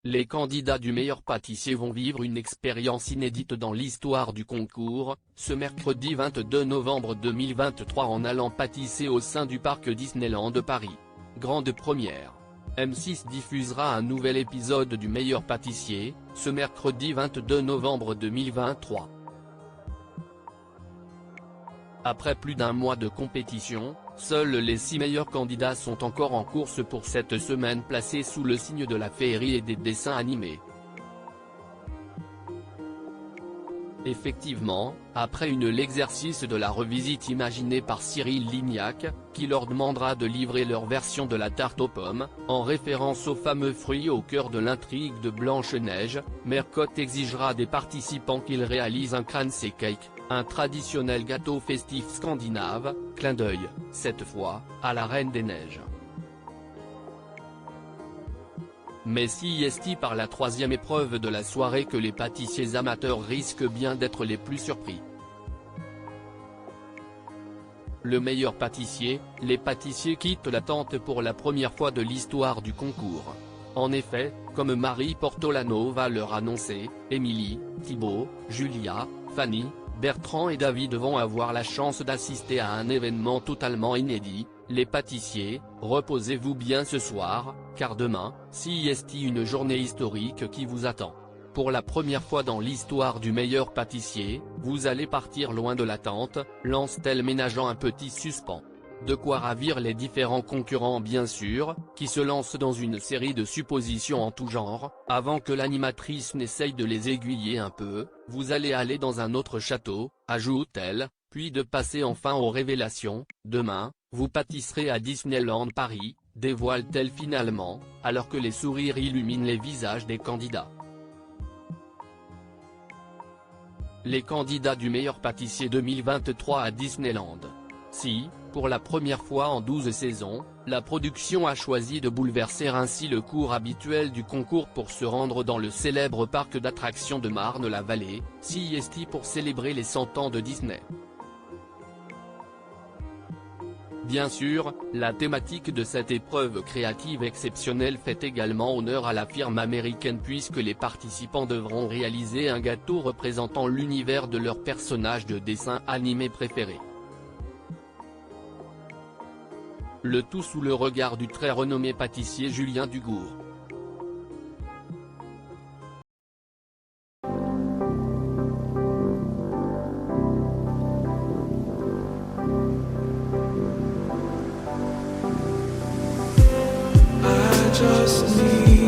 Les candidats du meilleur pâtissier vont vivre une expérience inédite dans l'histoire du concours, ce mercredi 22 novembre 2023 en allant pâtisser au sein du parc Disneyland de Paris. Grande première. M6 diffusera un nouvel épisode du meilleur pâtissier, ce mercredi 22 novembre 2023. Après plus d'un mois de compétition, seuls les 6 meilleurs candidats sont encore en course pour cette semaine placée sous le signe de la féerie et des dessins animés. Effectivement, après l'exercice de la revisite imaginée par Cyril Lignac, qui leur demandera de livrer leur version de la tarte aux pommes, en référence au fameux fruit au cœur de l'intrigue de Blanche-Neige, Mercotte exigera des participants qu'ils réalisent un Kransekaake, un traditionnel gâteau festif scandinave, clin d'œil, cette fois, à la Reine des Neiges. Mais si est par la troisième épreuve de la soirée que les pâtissiers amateurs risquent bien d'être les plus surpris. Le meilleur pâtissier, les pâtissiers quittent la tente pour la première fois de l'histoire du concours. En effet, comme Marie Portolano va leur annoncer, Émilie, Thibaut, Julia, Fanny, Bertrand et David vont avoir la chance d'assister à un événement totalement inédit. Les pâtissiers, reposez-vous bien ce soir, car demain, c'est une journée historique qui vous attend. Pour la première fois dans l'histoire du meilleur pâtissier, vous allez partir loin de l'attente, lance-t-elle ménageant un petit suspens. De quoi ravir les différents concurrents bien sûr, qui se lancent dans une série de suppositions en tout genre, avant que l'animatrice n'essaye de les aiguiller un peu, vous allez aller dans un autre château, ajoute-t-elle, puis de passer enfin aux révélations, demain, vous pâtisserez à Disneyland Paris, dévoile-t-elle finalement, alors que les sourires illuminent les visages des candidats. Les candidats du meilleur pâtissier 2023 à Disneyland. Si, pour la première fois en 12 saisons, la production a choisi de bouleverser ainsi le cours habituel du concours pour se rendre dans le célèbre parc d'attractions de Marne-la-Vallée, CEST pour célébrer les 100 ans de Disney. Bien sûr, la thématique de cette épreuve créative exceptionnelle fait également honneur à la firme américaine puisque les participants devront réaliser un gâteau représentant l'univers de leur personnage de dessin animé préféré. Le tout sous le regard du très renommé pâtissier Julien Dugour. Just need